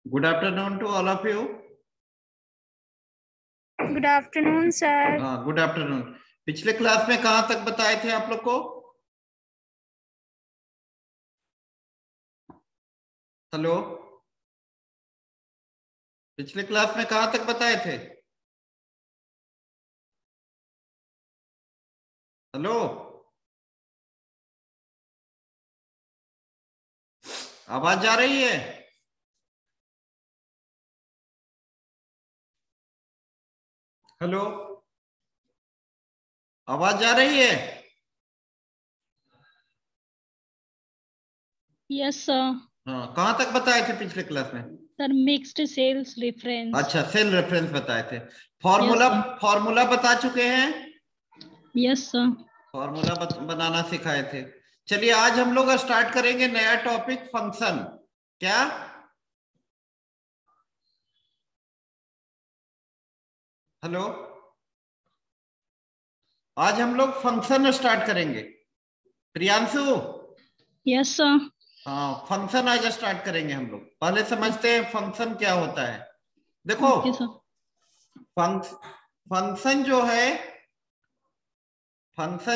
Good afternoon to all of you. Good afternoon sir. हाँ, good afternoon. पिछले class में कहाँ तक बताए थे आप लोग को? हेलो, पिछले क्लास में कहाँ तक बताए थे? हेलो, आवाज जा रही है? हेलो, आवाज जा रही है? Yes sir. हाँ, कहाँ तक बताए थे पिछले क्लास में? Sir mixed cells reference. अच्छा, सेल रेफरेंस बताए थे। फॉर्मूला फॉर्मूला बता चुके हैं? Yes sir. फॉर्मूला बनाना सिखाए थे। चलिए, आज हम लोग स्टार्ट करेंगे नया टॉपिक, फंक्शन। क्या? हेलो, आज हम लोग फंक्शन स्टार्ट करेंगे। प्रियांशु? Yes sir. हाँ, फंक्शन आज स्टार्ट करेंगे हम लोग। पहले समझते हैं फंक्शन क्या होता है। देखो, फंक्शन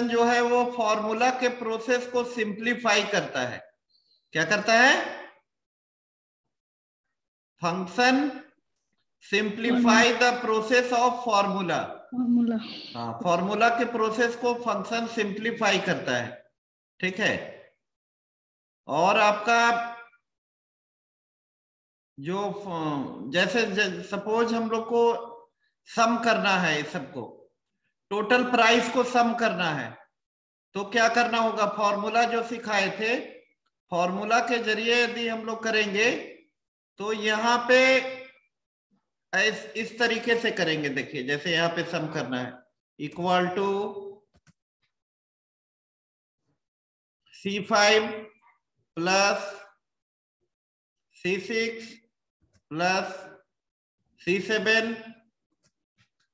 जो है वो फॉर्मूला के प्रोसेस को सिंप्लीफाई करता है। क्या करता है? Function simplify the process of formula. हाँ, फॉर्मूला के प्रोसेस को फंक्शन सिंप्लीफाई करता है। ठीक है। और आपका जो जैसे सपोज हम लोग को सम करना है, इस सबको टोटल प्राइस को सम करना है, तो क्या करना होगा? फॉर्मूला जो सिखाए थे, फॉर्मूला के जरिए यदि हम लोग करेंगे तो यहाँ पे इस तरीके से करेंगे। देखिए, जैसे यहाँ पे सम करना है, equal to C5 plus C6 plus C7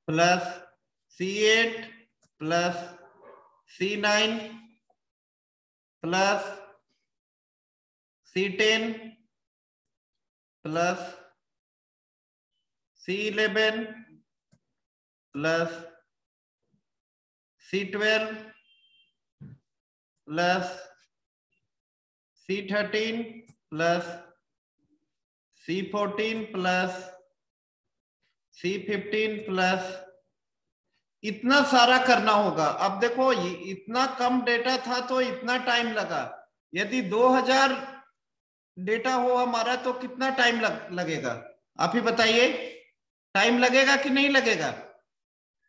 plus C8 plus C9 plus C10 plus C11 plus C12 plus C13 plus C14 plus C15 plus, इतना सारा करना होगा। अब देखो, ये इतना कम डेटा था तो इतना टाइम लगा। यदि 2000 डेटा हो हमारा तो कितना टाइम लगेगा? आप ही बताइए, टाइम लगेगा कि नहीं लगेगा?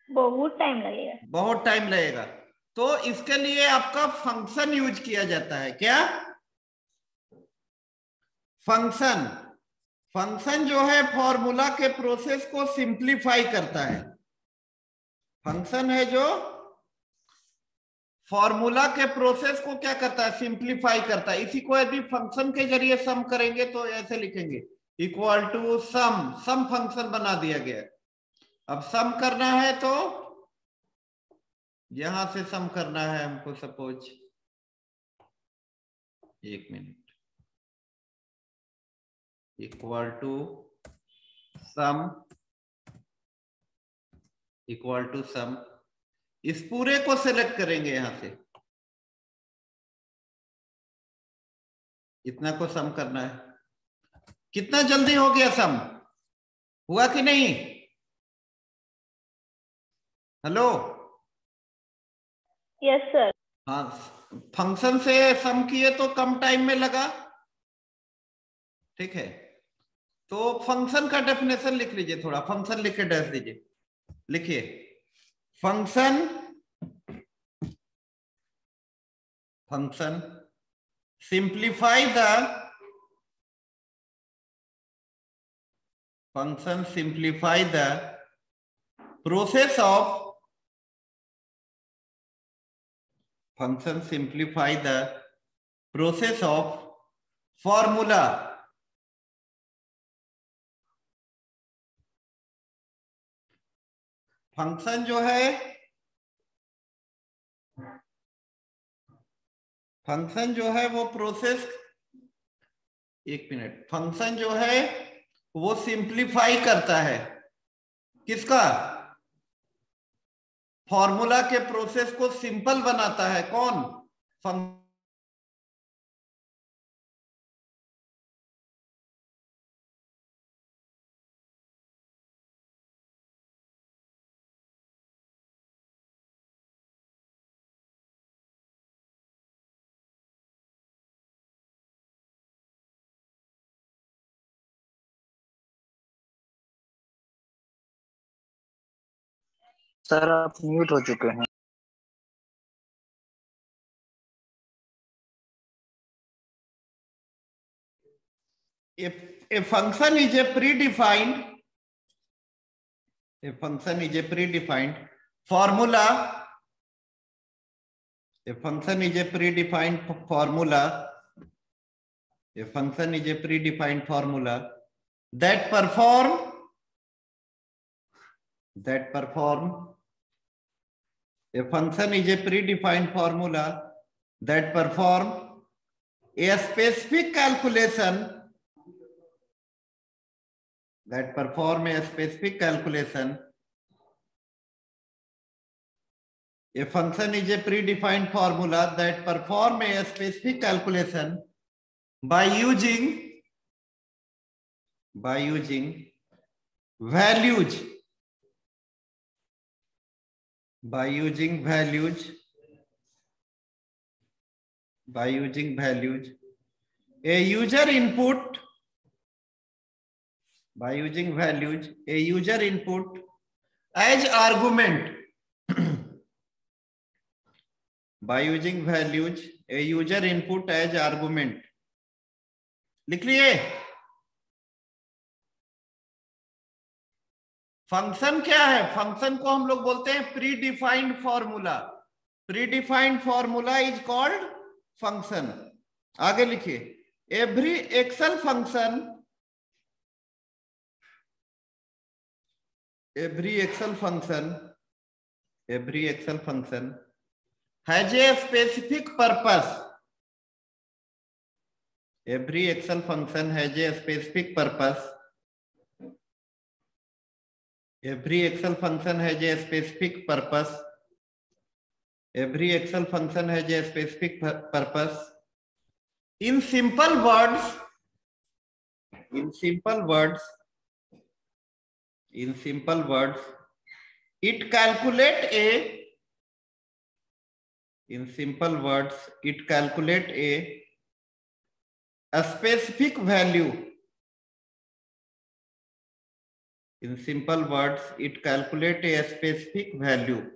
बहुत टाइम लगेगा। बहुत टाइम लगेगा। तो इसके लिए आपका फंक्शन यूज किया जाता है। क्या? फंक्शन। फंक्शन जो है फॉर्मूला के प्रोसेस को सिंप्लीफाई करता है। फंक्शन है जो फॉर्मूला के प्रोसेस को क्या करता है? सिंप्लीफाई करता है। इसी को यदि फंक्शन के जरिए सम करेंगे तो ऐसे लिखेंगे, इक्वल टू सम फंक्शन बना दिया गया। अब सम करना है तो यहां से सम करना है हमको। सपोज, एक मिनट, इक्वल टू सम, इस पूरे को सिलेक्ट करेंगे यहां से, इतना को सम करना है। कितना जल्दी हो गया सम? हुआ कि नहीं? हेलो? Yes sir. हाँ, फंक्शन से सम किए तो कम टाइम में लगा। ठीक है, तो फंक्शन का डेफिनेशन लिख लीजिए। थोड़ा फंक्शन लिख के डैश दीजिए। लिखिए, function simplify the process of formula. Function जो है वो प्रोसेस, एक मिनट, फंक्शन जो है वो सिंप्लीफाई करता है किसका? फॉर्मूला के प्रोसेस को सिंपल बनाता है कौन? सर आप म्यूट हो चुके हैं। A function is a predefined formula. A function is a predefined formula. A function is a predefined formula that perform a function is a predefined formula that perform a specific calculation A function is a predefined formula that perform a specific calculation by using values. A user input as argument. By using values, a user input as argument. लिख लिए? Function क्या है? Function को हम लोग बोलते हैं predefined formula. Predefined formula is called function. आगे लिखिए. Every excel function has a specific purpose. Every Excel function has a specific purpose. Every Excel function has a specific purpose. Every Excel function has a specific purpose. In simple words, it calculate a specific value. In simple words, it calculate a specific value.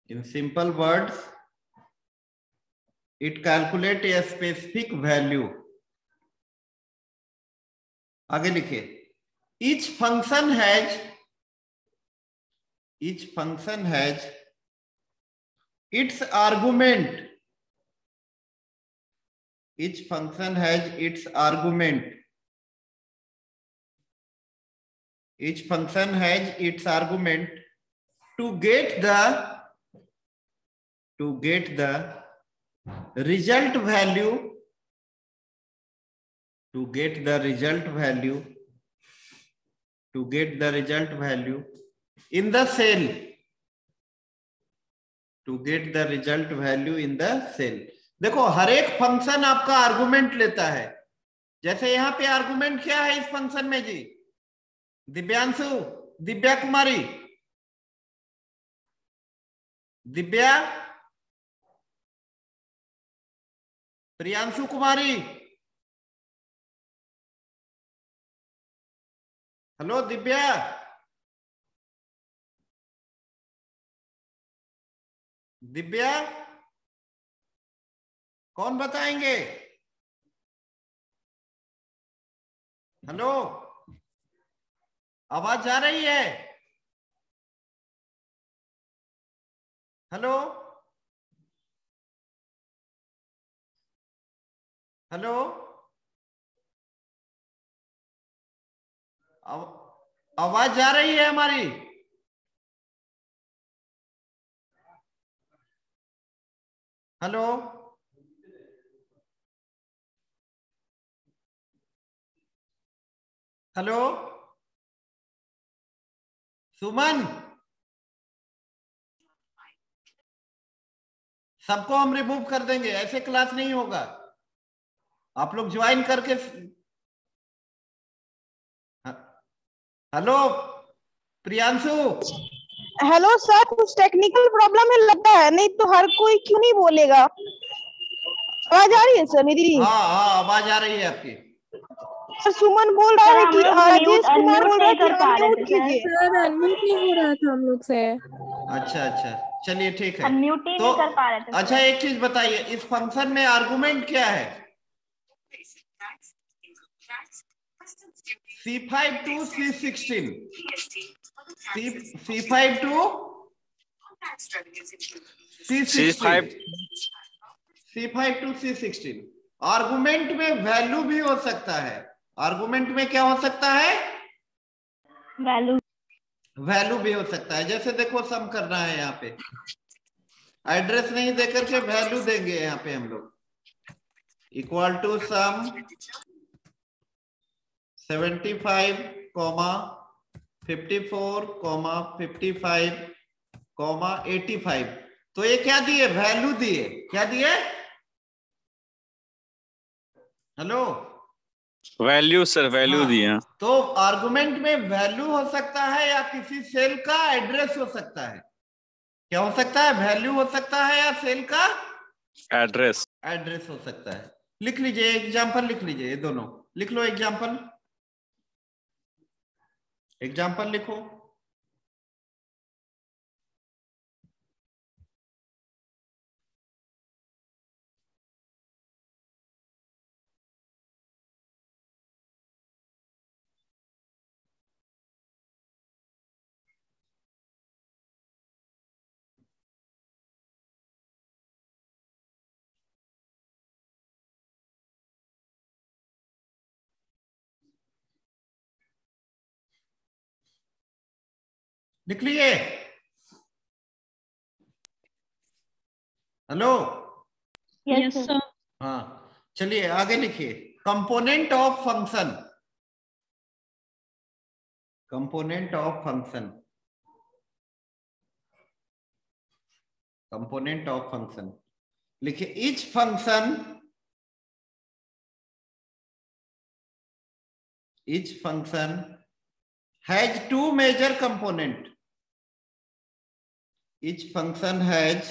In simple words, it calculate a specific value. आगे लिखिए. Each function has its argument. Each function has its argument. Each function has its argument to get the result value. To get the result value in the cell. To get the result value in the cell. देखो हर एक function आपका argument लेता है. जैसे यहां पे argument क्या है इस फंक्शन में जी? दिव्यांशु, दिव्या कुमारी, दिव्या, प्रियांशु कुमारी, हेलो दिव्या, दिव्या कौन बताएंगे? हेलो, आवाज आ रही है? हेलो, हेलो, आवाज आ रही है हमारी? हेलो, हेलो सुमन, सबको हम रिमूव कर देंगे, ऐसे क्लास नहीं होगा। आप लोग ज्वाइन करके। हेलो प्रियांशु। हेलो सर, कुछ टेक्निकल प्रॉब्लम है लगता है, नहीं तो हर कोई क्यों नहीं बोलेगा। आवाज आ रही है सर मेरी? हाँ हाँ आवाज आ रही है आपकी। सर सुमन बोल रहा है हम कि लोग राजेश कुमार अनम्यूट बोल रहा है नहीं कि कर पा रहे अनम्यूट थे कीजिए। सर अनम्यूट नहीं हो रहा था हम लोग से। अच्छा अच्छा चलिए ठीक है। अनम्यूट ही तो नहीं कर पा रहे थे अच्छा सर। एक चीज बताइए, इस फंक्शन में आर्गुमेंट क्या है? C5 to C16, C5 to C16, C5 to C16। Argument में वैल्यू भी हो सकता है। आर्गुमेंट में क्या हो सकता है? वैल्यू। वैल्यू भी हो सकता है। जैसे देखो सम करना है, यहाँ पे एड्रेस नहीं देकर के वैल्यू देंगे। यहाँ पे हम लोग इक्वल टू सम 75, 54, 55, 85। तो ये क्या दिए? वैल्यू दिए। क्या दिए? हेलो वैल्यू सर, वैल्यू दिया। तो आर्गुमेंट में वैल्यू हो सकता है या किसी सेल का एड्रेस हो सकता है। क्या हो सकता है? वैल्यू हो सकता है या सेल का एड्रेस। एड्रेस हो सकता है। लिख लीजिए एग्जांपल, लिख लीजिए, ये दोनों लिख लो। एग्जांपल, एग्जांपल लिखो। लिख लिए? Hello yes sir. हाँ चलिए आगे लिखिए। Component of function, component of function, component of function लिखिए। Each function, each function has two major component. each function has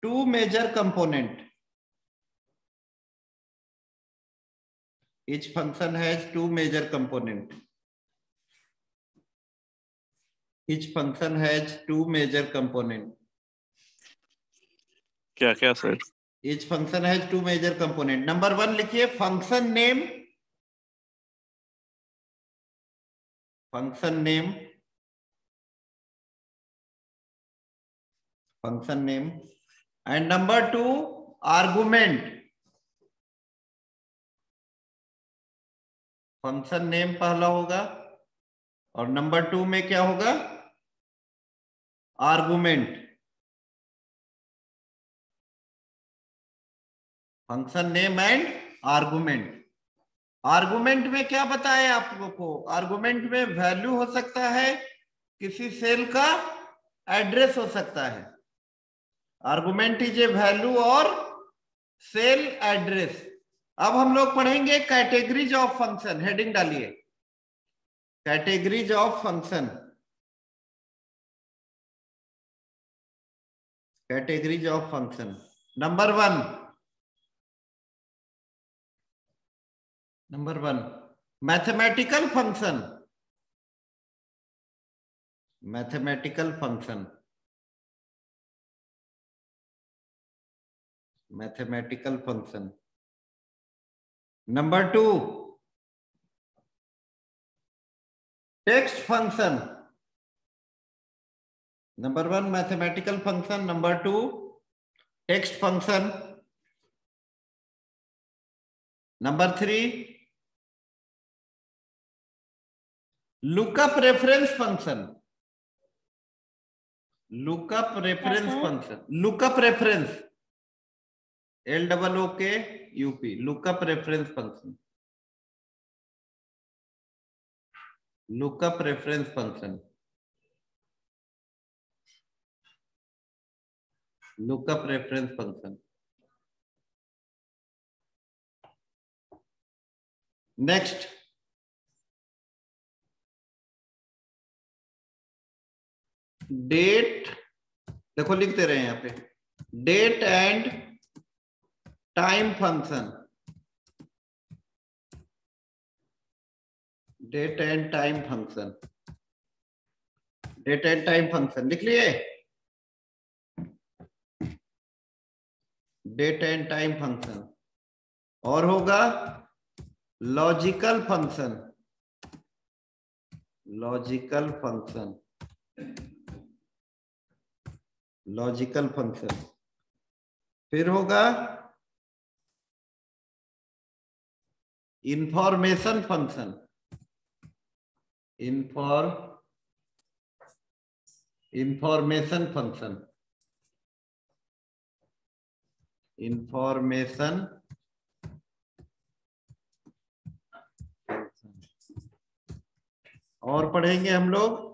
two major component. Each function has two major component. Each function has two major component. क्या क्या sir? Each function has two major component. Number 1 लिखिए function name, function name, function name, and number 2 argument. Function name पहला होगा और number 2 में क्या होगा? Argument. Function name and argument. Argument में क्या बताया आप लोगों को? आर्गुमेंट में वैल्यू हो सकता है, किसी सेल का एड्रेस हो सकता है। आर्गुमेंट इज ए वैल्यू और सेल एड्रेस। अब हम लोग पढ़ेंगे कैटेगरीज ऑफ फंक्शन। हेडिंग डालिए, categories of function. Categories of function. Number 1 mathematical function. Mathematical function, mathematical function. Number 2 text function. Number 1 mathematical function, number 2 text function, number 3 lookup reference function. Lookup reference function, lookup reference. LOOKUP, lookup reference function, lookup reference function, lookup reference function. Next, date, देखो लिखते रहे यहां पे, date and time function, date and time function, date and time function लिख लिए, date and time function. और होगा logical function, logical function, logical function. फिर होगा information function, information function, information. और पढ़ेंगे हम लोग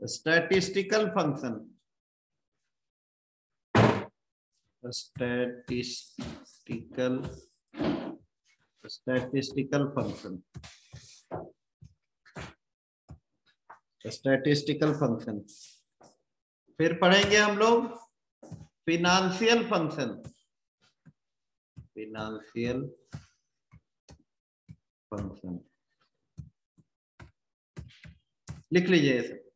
statistical function, statistical function, statistical function. फिर पढ़ेंगे हम लोग फिनांशियल फंक्शन, फिनांशियल फंक्शन। लिख लीजिए इसे।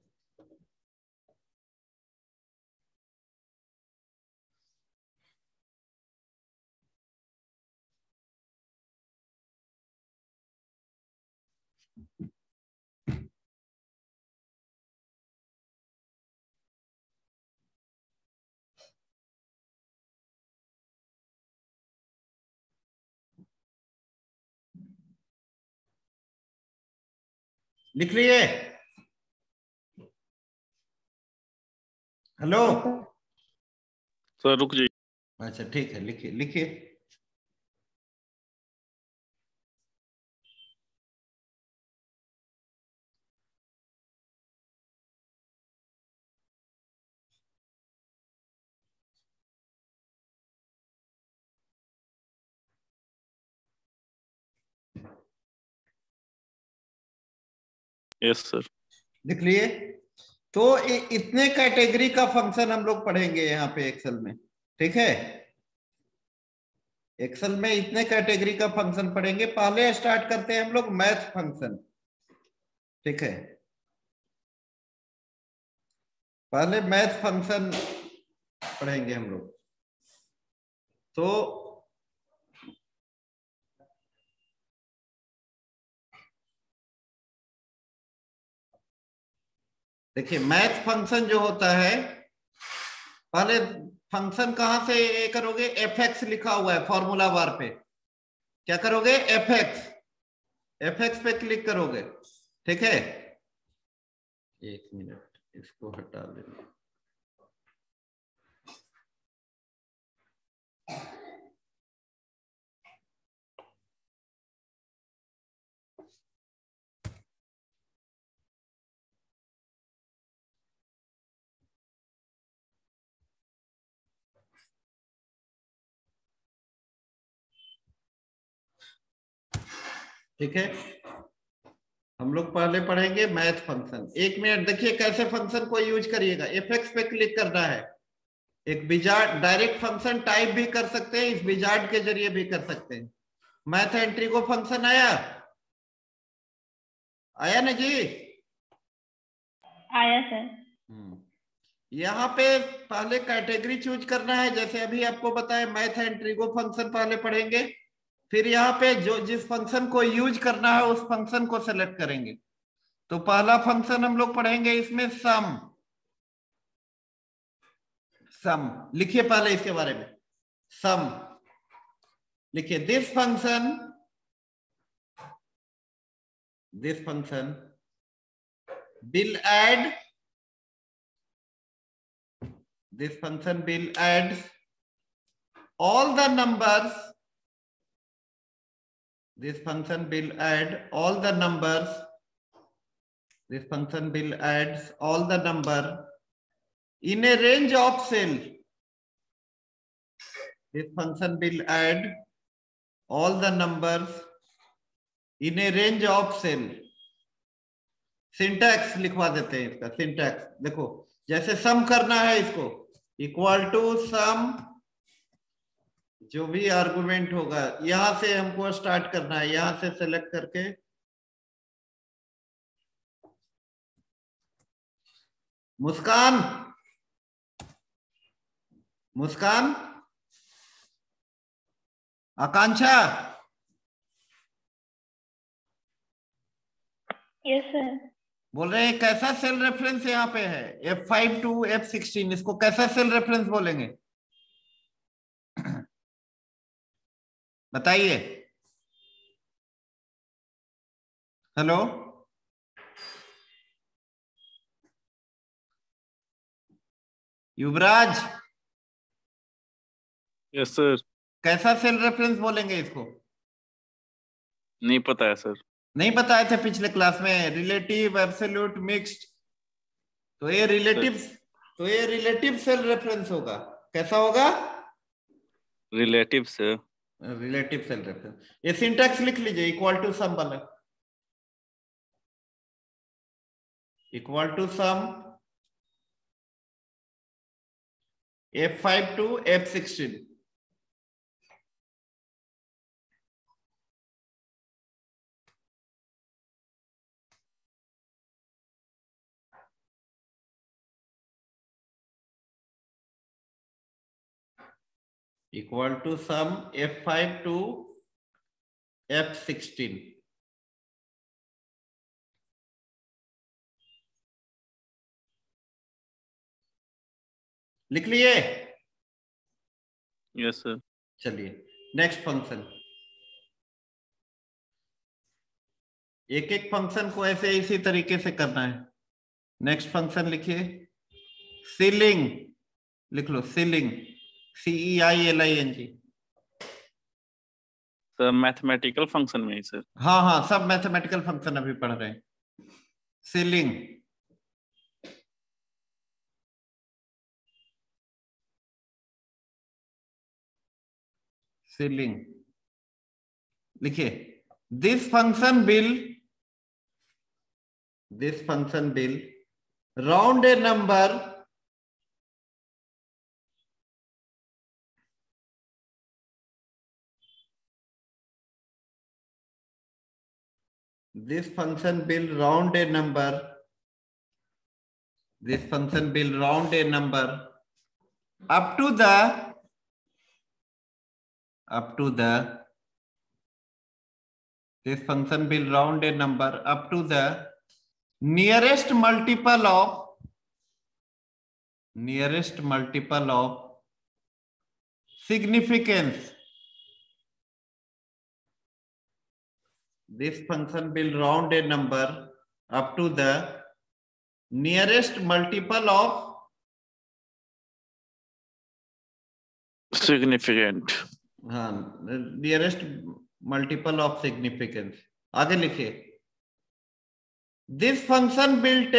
लिख लिए? हेलो सर रुक जाइए। अच्छा ठीक है, लिखिए लिखिए। Yes sir. लिख लिए? तो इतने कैटेगरी का फंक्शन हम लोग पढ़ेंगे यहाँ पे एक्सेल में, ठीक है? एक्सेल में इतने कैटेगरी का फंक्शन पढ़ेंगे। पहले स्टार्ट करते हैं हम लोग मैथ फंक्शन, ठीक है? पहले मैथ फंक्शन पढ़ेंगे हम लोग। तो देखिए, मैथ फंक्शन जो होता है, पहले फंक्शन कहां से ये करोगे? fx लिखा हुआ है फॉर्मूला बार पे, क्या करोगे? fx पे क्लिक करोगे, ठीक है? एक मिनट, इसको हटा देना। ठीक है, हम लोग पहले पढ़ेंगे मैथ फंक्शन। एक मिनट, देखिए कैसे फंक्शन को यूज करिएगा। fx पे क्लिक करना है। एक विजार्ड, डायरेक्ट फंक्शन टाइप भी कर सकते हैं, इस विजार्ड के जरिए भी कर सकते हैं। मैथ एंट्री को फंक्शन आया? आया ना जी? आया सर। यहाँ पे पहले कैटेगरी चूज करना है, जैसे अभी आपको बताया मैथ एंट्री को फंक्शन पहले पढ़ेंगे। फिर यहाँ पे जो जिस फंक्शन को यूज करना है उस फंक्शन को सेलेक्ट करेंगे। तो पहला फंक्शन हम लोग पढ़ेंगे इसमें सम। सम लिखिए पहले इसके बारे में। सम लिखिए। This function will add, this function will add all the numbers. This function will add all the numbers. This function will add all the number in a range of cell. This function will add all the numbers in a range of cell. Syntax लिखवा देते हैं इसका syntax. देखो जैसे सम करना है इसको, equal to सम, जो भी आर्गुमेंट होगा यहां से हमको स्टार्ट करना है, यहां से सेलेक्ट करके मुस्कान, मुस्कान, आकांक्षा, यस सर। बोल रहे हैं कैसा सेल रेफरेंस यहाँ पे है, F5 to F16, इसको कैसा सेल रेफरेंस बोलेंगे बताइए। हेलो, युवराज, यस सर। कैसा सेल रेफरेंस बोलेंगे इसको? नहीं पता है सर। नहीं बताए थे पिछले क्लास में, रिलेटिव, एब्सोल्यूट, मिक्स्ड। तो ये रिलेटिव सेल रेफरेंस होगा। कैसा होगा? Relative sir. Relative cell reference. ये सिंटैक्स लिख लीजिए, इक्वल टू सम वाला, equal to sum F5 to F16। Equal to sum F5 to F16। लिख लिए? Yes sir. चलिए नेक्स्ट फंक्शन। एक एक फंक्शन को ऐसे इसी तरीके से करना है। नेक्स्ट फंक्शन लिखिए, सीलिंग, लिख लो ceiling, CEILING। Sir mathematical function में ही सर। हाँ हाँ, सब मैथमेटिकल फंक्शन अभी पढ़ रहे हैं। सीलिंग, सीलिंग लिखिए, this function will round a number this function will round a number up to the this function will round a number up to the nearest multiple of significance. This function will round a number up to the nearest multiple of significant। हाँ, nearest multiple of significance। आगे लिखिए, this function will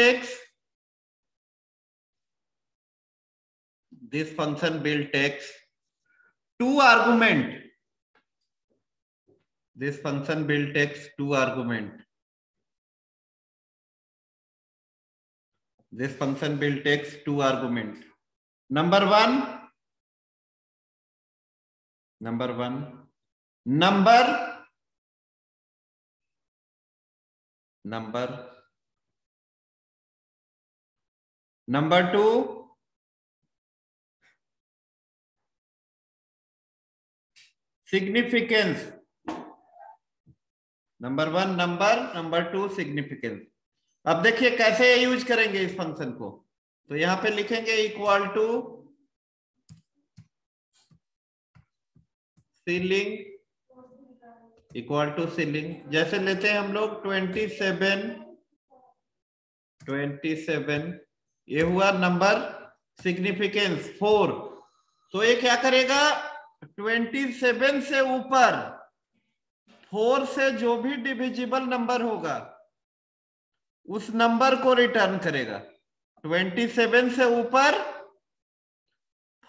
take two argument। This function will take two argument। This function will take two argument। Number one, number two, significance। Number one number two significance. अब देखिए कैसे use करेंगे इस function को। तो यहां पे लिखेंगे equal to ceiling, equal to ceiling. जैसे लेते हैं हम लोग 27, ये हुआ नंबर, सिग्निफिकेंस 4। तो ये क्या करेगा, 27 से ऊपर 4 से जो भी डिविजिबल नंबर होगा उस नंबर को रिटर्न करेगा। 27 से ऊपर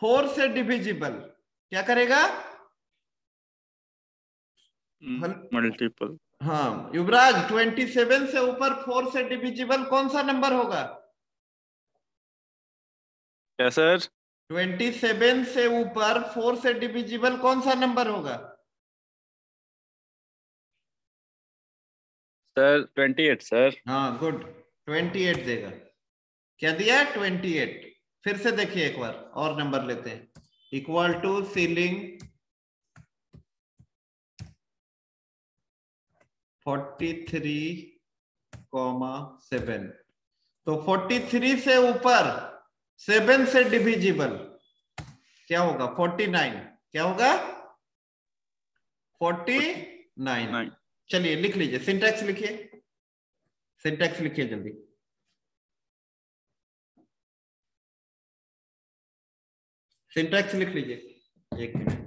4 से डिविजिबल क्या करेगा? मल्टीपल। हाँ युवराज, 27 से ऊपर 4 से डिविजिबल कौन सा नंबर होगा? क्या सर? 27 से ऊपर 4 से डिविजिबल कौन सा नंबर होगा? Sir 28 sir. हाँ गुड, 28 देगा। क्या दिया? 28। फिर से देखिए एक बार और नंबर लेते हैं। Equal to ceiling 43,7। तो 43 से ऊपर 7 से डिविजिबल क्या होगा? 49। क्या होगा? 49। चलिए लिख लीजिए, सिंटैक्स लिखिए, सिंटैक्स लिखिए जल्दी। सिंटैक्स लिख लीजिए, एक मिनट।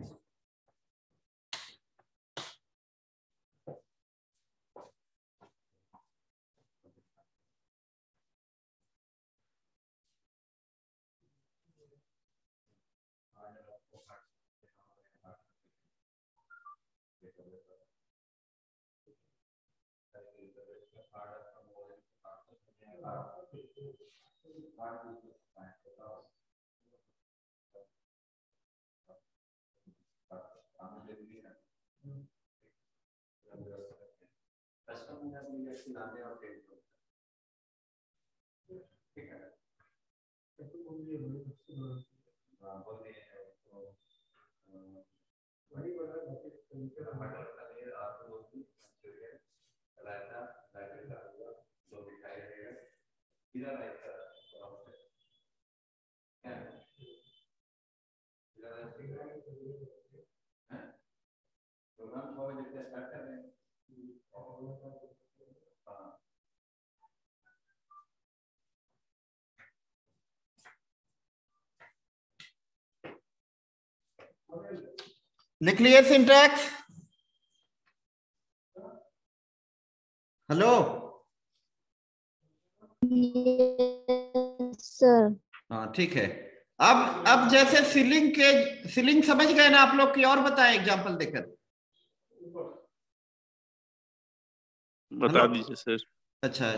लिख लिए सिंटैक्स? Hello sir. हाँ ठीक है। अब जैसे सीलिंग समझ गए ना आप लोग की? और बताएं एग्जांपल देकर। बता दीजिए सर। अच्छा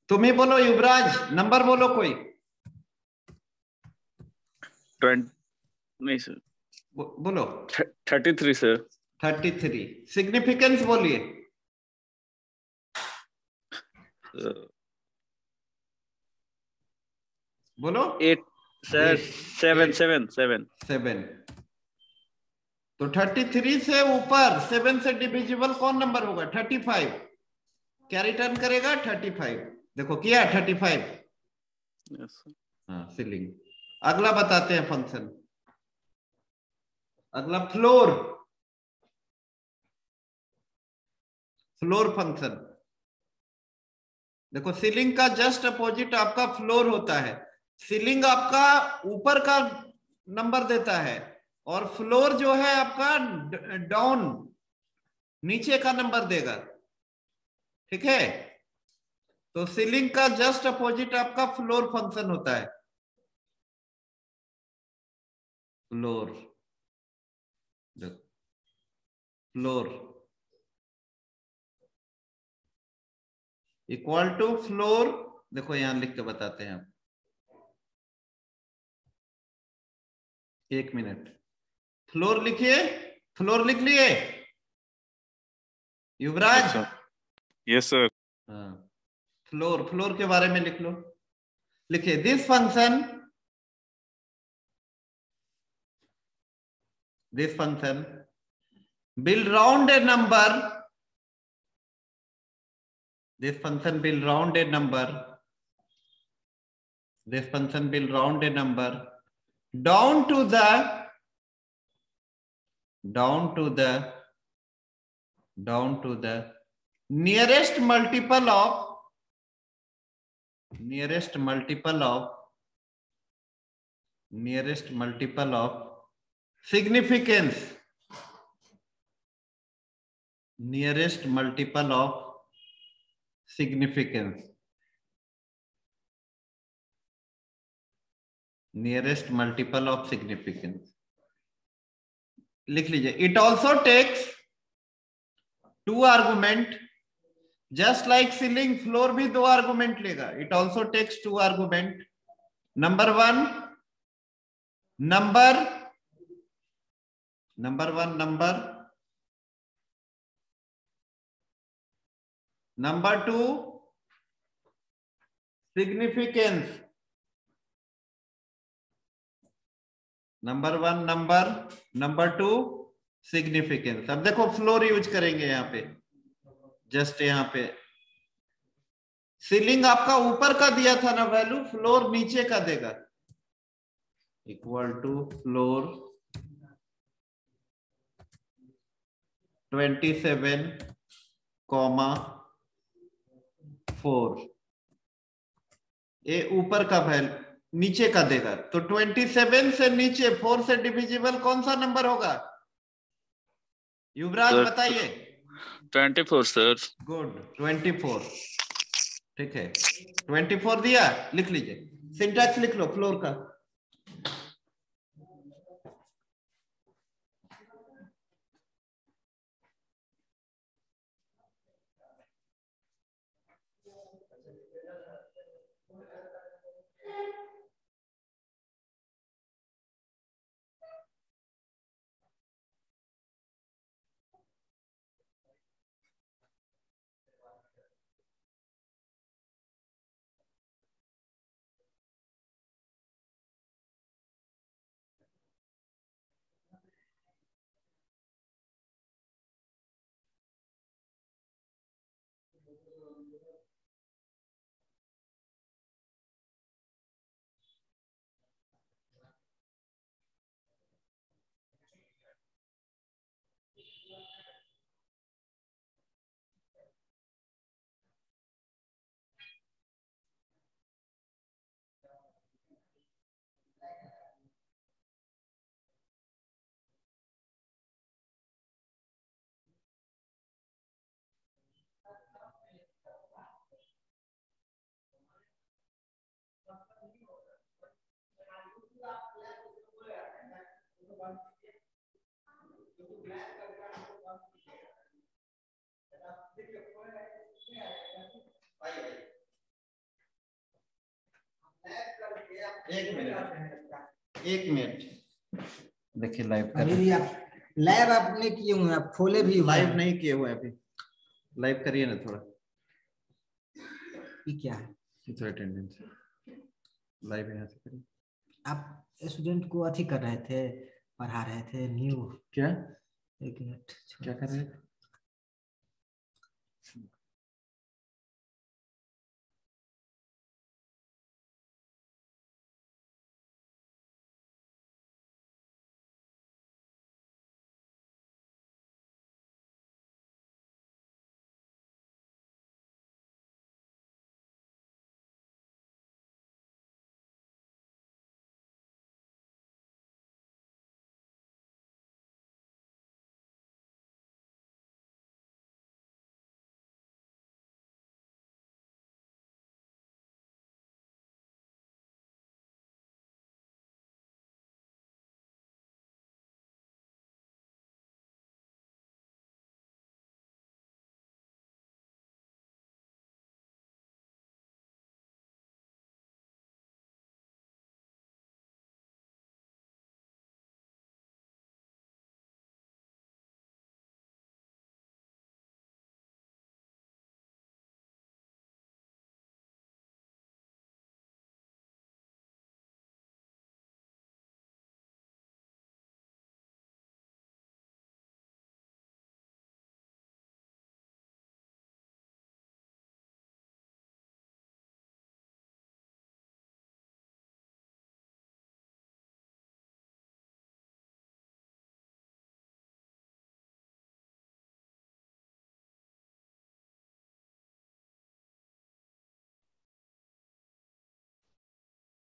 तुम ही बोलो युवराज, नंबर बोलो कोई। 20 नहीं सर, बोलो। 33 सर। 33। सिग्निफिकेंस बोलिए। बोलो। 8 सर। 7 तो 33 से ऊपर 7 से डिविजिबल कौन नंबर होगा? 35। क्या रिटर्न करेगा? 35। देखो किया 35। Yes sir. हाँ सीलिंग। अगला बताते हैं फंक्शन। अगला फ्लोर। Floor function. देखो सीलिंग का जस्ट अपोजिट आपका फ्लोर होता है। सीलिंग आपका ऊपर का नंबर देता है और फ्लोर जो है आपका डाउन, नीचे का नंबर देगा। ठीक है, तो सीलिंग का जस्ट अपोजिट आपका फ्लोर फंक्शन होता है। Floor, floor equal to floor. देखो यहां लिख के बताते हैं आप, एक मिनट। फ्लोर लिखिए, फ्लोर लिख लिए युवराज? Yes sir. हाँ फ्लोर, फ्लोर के बारे में लिख लो। लिखिए this function will round a number. This function will round a number. This function will round a number down to the nearest multiple of significance, nearest multiple of significance, nearest multiple of significance लिख लीजिए। It also takes two argument, just like ceiling, floor भी दो argument लेगा। It also takes two argument, number one number, number one number, number two significance, number one number, number two significance. अब देखो floor use करेंगे यहां पे, just यहां पे सीलिंग आपका ऊपर का दिया था ना वैल्यू, फ्लोर नीचे का देगा, इक्वल टू फ्लोर 27,4, ये ऊपर का वैल्यू नीचे का देगा। तो 27 से नीचे 4 से डिविजिबल कौन सा नंबर होगा युवराज, बताइए। 24 सर। गुड, 24, ठीक है। 24 दिया, लिख लीजिए। सिंटैक्स लिख लो फ्लोर का। एक मिनट देखिए लाइव कर, लाइव आपने किए हुए, आप खोले भी लाइव नहीं किए हुए अभी, लाइव करिए ना थोड़ा। ये क्या है? थोड़ा अटेंडेंस लाइव यहाँ से करिए। आप स्टूडेंट को अथी कर रहे थे, पढ़ा रहे थे न्यू? क्या, एक मिनट, क्या कर रहे थे?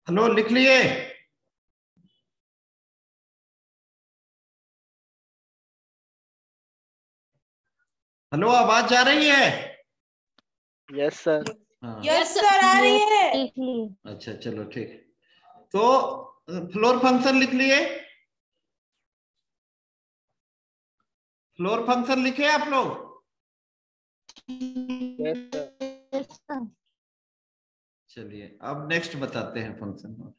हेलो, लिख लिए? हेलो, आवाज जा रही है? Yes sir. हाँ, यस सर, आ रही है। लिख ली। अच्छा चलो ठीक। तो फ्लोर फंक्शन लिख लिए? फ्लोर फंक्शन लिखे आप लोग? Yes sir. चलिए अब नेक्स्ट बताते हैं function.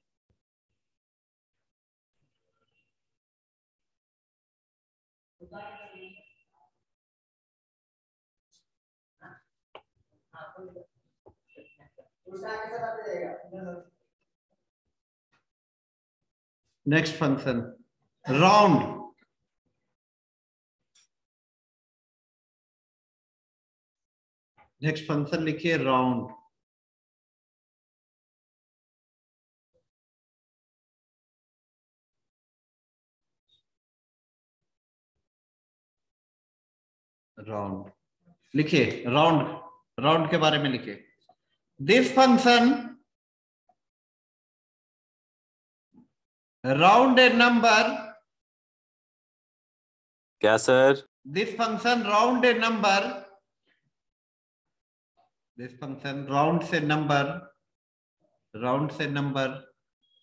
Next function round. Next function लिखिए राउंड। राउंड लिखिए, राउंड राउंड के बारे में लिखिए। This function round a number. क्या sir? This function round a number. This function round से नंबर, राउंड से number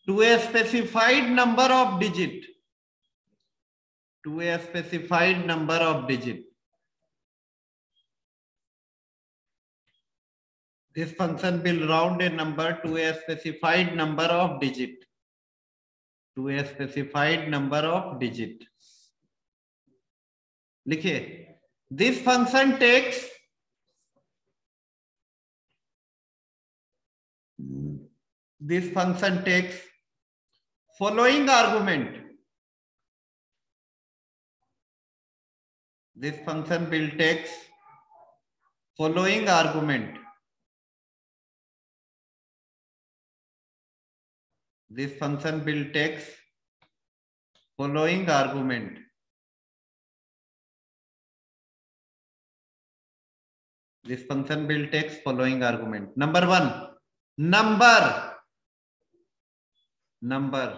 to a specified number of digit, to a specified number of digit. This function will round a number to a specified number of digit, to a specified number of digit. लिखिए, this function takes following argument. This function will take following argument. This function will take following argument. This function will take following argument. Number one, number. Number.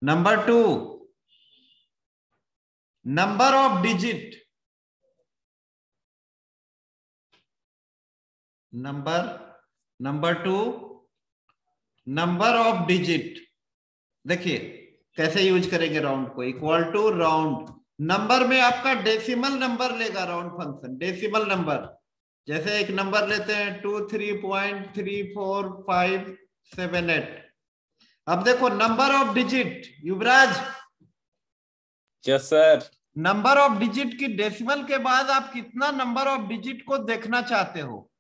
Number two, number of digit. Number two, number of digit. देखिए कैसे use करेंगे round को। Equal two round, number में आपका decimal number लेगा round function, decimal number. जैसे एक number लेते हैं 23.34578। अब देखो number of digit, Yuvraj. Yes sir. Number of digit की डेसिमल के बाद आप कितना नंबर ऑफ डिजिट को देखना चाहते हो?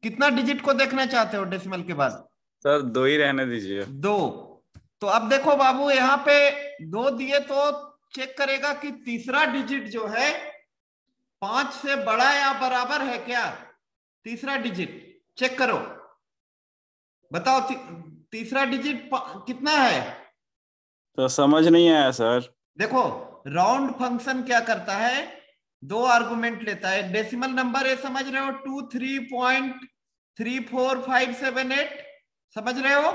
कितना डिजिट को देखना चाहते हो डेसिमल के बाद? सर 2 ही रहने दीजिए। 2। तो अब देखो बाबू, यहाँ पे 2 दिए तो चेक करेगा कि तीसरा डिजिट जो है 5 से बड़ा या बराबर है क्या? तीसरा डिजिट चेक करो, बताओ तीसरा डिजिट कितना है? तो समझ नहीं आया सर। देखो राउंड फंक्शन क्या करता है, 2 आर्गुमेंट लेता है। डेसिमल नंबर है, समझ रहे हो? 23.34578, समझ रहे हो?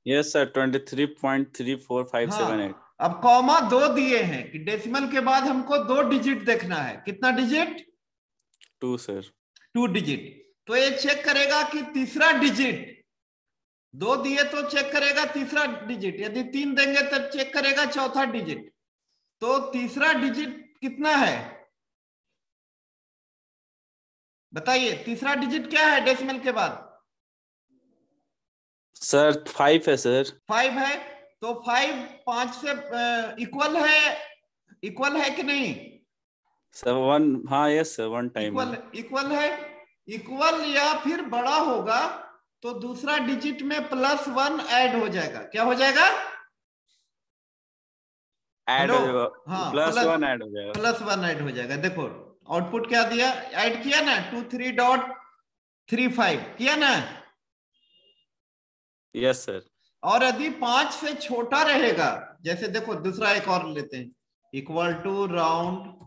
Yes sir, 23.34578। हाँ, अब कॉमा 2 दिए हैं कि डेसिमल के बाद हमको 2 डिजिट देखना है। कितना डिजिट? 2 सर। 2 डिजिट। तो ये चेक करेगा कि तीसरा डिजिट, 2 दिए तो चेक करेगा तीसरा डिजिट, यदि 3 देंगे तब चेक करेगा चौथा डिजिट। तो तीसरा डिजिट कितना है बताइए? तीसरा डिजिट क्या है डेसिमल के बाद? सर 5 है सर। 5 है। तो 5 5 से इक्वल है, इक्वल है कि नहीं? सर 1, हाँ यस सर, 1 टाइम इक्वल है। इक्वल या फिर बड़ा होगा तो दूसरा डिजिट में +1 ऐड हो जाएगा। क्या हो जाएगा? ऐड हो जाएगा। हाँ, +1 ऐड हो जाएगा। +1 ऐड हो जाएगा। देखो आउटपुट क्या दिया, ऐड किया ना, 23.35 किया ना? Yes sir. और यदि 5 से छोटा रहेगा, जैसे देखो दूसरा एक और लेते हैं, इक्वल टू राउंड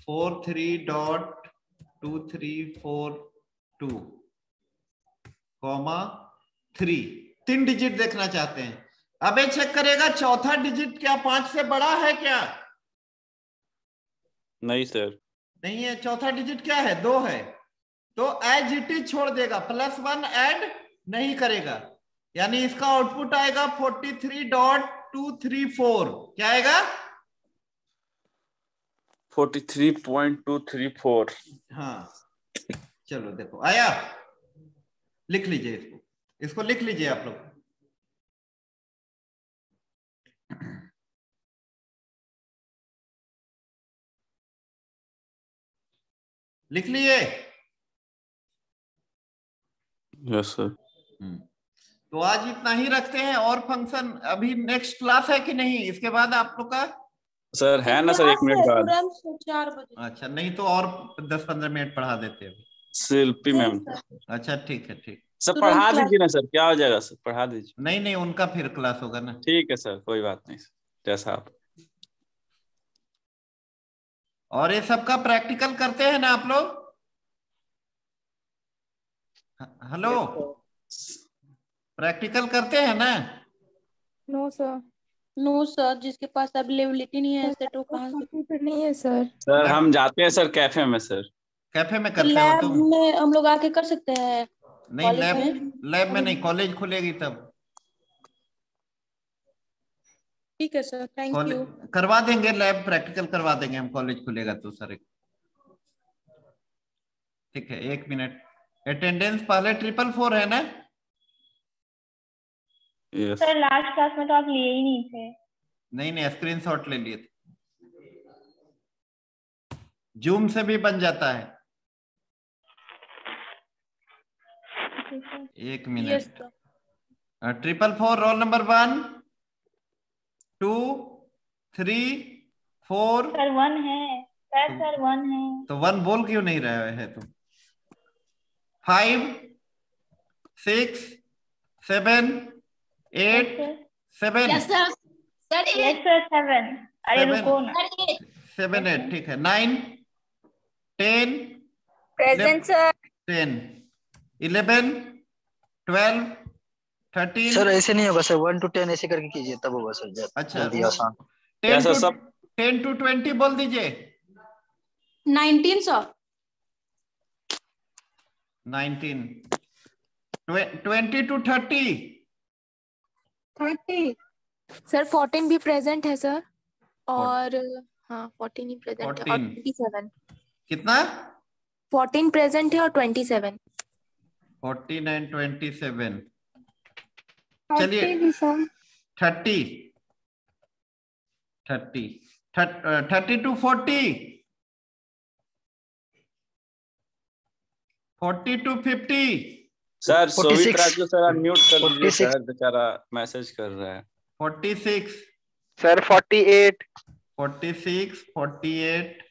43.2342, 3 डिजिट देखना चाहते हैं। अब ये चेक करेगा चौथा डिजिट क्या 5 से बड़ा है क्या? नहीं सर। नहीं है। चौथा डिजिट क्या है? 2 है। तो एज इट इज छोड़ देगा, +1 ऐड नहीं करेगा, यानी इसका आउटपुट आएगा 43.234। क्या आएगा? 43.234। हाँ चलो देखो आया। लिख लीजिए इसको लिख लीजिए आप लोग। लिख लिए? Yes sir. तो आज इतना ही रखते हैं। और फंक्शन अभी नेक्स्ट क्लास है कि नहीं? इसके बाद आप लोग का सर है ना सर, 1 मिनट बाद। 4 बजे। अच्छा, नहीं तो और 10-15 मिनट पढ़ा देते हैं। शिल्पी मैम। अच्छा ठीक है, ठीक। सर पढ़ा दीजिए ना सर, क्या हो जाएगा सर, पढ़ा दीजिए। नहीं नहीं, उनका फिर क्लास होगा ना। ठीक है सर, कोई बात नहीं सर, जैसा आप। और ये सबका प्रैक्टिकल करते हैं ना आप लोग? हेलो, प्रैक्टिकल करते हैं ना? No sir. नो सर, जिसके पास अवेलेबिलिटी नहीं है ऐसे तो कहाँ से? कंप्यूटर नहीं है सर। सर हम जाते हैं सर कैफे में सर। कैफे में तो करते हो लैब तुम? में हम लोग आके कर सकते हैं। नहीं, कॉलेज लैब में? लैब में नहीं, कॉलेज खुलेगी तब। ठीक है सर, थैंक यू। करवा देंगे, लैब प्रैक्टिकल करवा देंगे हम, कॉलेज खुलेगा तो सर। ठीक है, 1 मिनट। अटेंडेंस पहले 444 है ना? यस सर लास्ट क्लास में तो आप लिए ही नहीं थे। नहीं नहीं, स्क्रीनशॉट ले लिए थे। जूम से भी बन जाता है। 1 मिनट। 444 roll number 1 2 3 4। सर 1 है सर 1 है। तो 1 बोल क्यों नहीं रहे है तुम? 5 6 7 8 7। Yes sir 7। अरे रुको ना। 7 8 ठीक है। 9 10 प्रेजेंट सर। 10 11 12 13। सर ऐसे नहीं होगा सर, 1 to 10 ऐसे करके कीजिए तब होगा सर। अच्छा, जल्दी आसान। 10 सर to सब 10 to 20 बोल दीजिए। 19 सर। 19 20 to 30। 30 सर। 14 भी प्रेजेंट है सर। और हाँ 14 ही प्रेजेंट है। और 14 27 कितना? 14 प्रेजेंट है और 27। 14 and 27। 30 चलिए भी सर। 30 to 40। 40 to 50। सर 46 सोवित्रा को सर अनम्यूट कर दीजिए 46 सर, बेचारा मैसेज कर रहा है। 46 सर 48 46 48।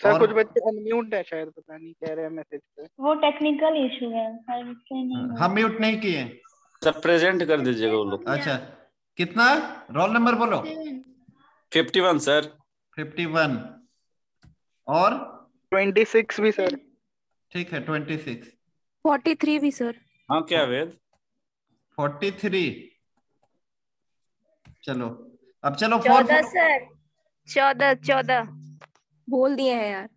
सर और कुछ बच्चे अनम्यूट है शायद, पता नहीं कह रहे हैं मैसेज पे। वो टेक्निकल इशू है सर, इससे नहीं होगा। हम म्यूट नहीं किए। सर प्रेजेंट कर दीजिएगा वो लोग। अच्छा, कितना रोल नंबर बोलो? 51 सर। 51 और 26 भी सर। ठीक है 26। 43 भी सर। हाँ क्या वेद? 43। चलो अब चलो 14 सर। 14 बोल दिए हैं यार।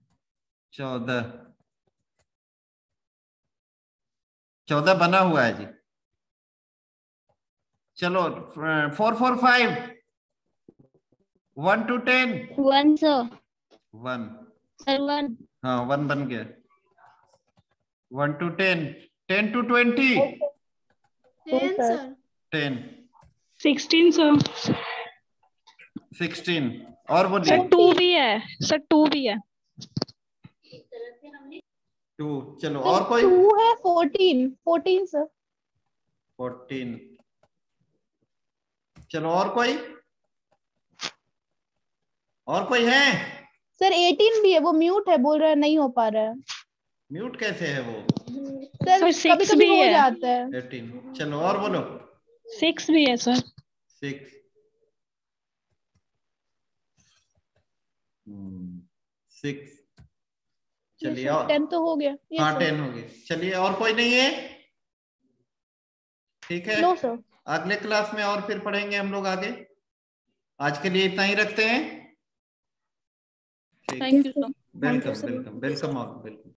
14 बना हुआ है जी। चलो 445 1 to 10। 1 sir 1 sir 1। हाँ 1 बन गया। 1 to 10 10 to 20। 10 सर 10 16 सर 16 और बोलिए। 2 भी है सर, 2 भी है। 2। चलो और कोई? 2 है। 14 सर। 14। चलो और कोई? और कोई है? सर 18 भी है, वो म्यूट है, बोल रहा है नहीं हो पा रहा है। म्यूट कैसे है वो? सर सर, कभी 6 कभी भी हो है। जाता है। 18। चलो और बोलो। 6 भी है सर। 6 6। चलिए और 10 तो हो गया। हाँ 10 हो गए। चलिए और कोई नहीं है? ठीक है। No sir. अगले क्लास में और फिर पढ़ेंगे हम लोग आगे। आज के लिए इतना ही रखते हैं। Thank you sir. Welcome welcome welcome.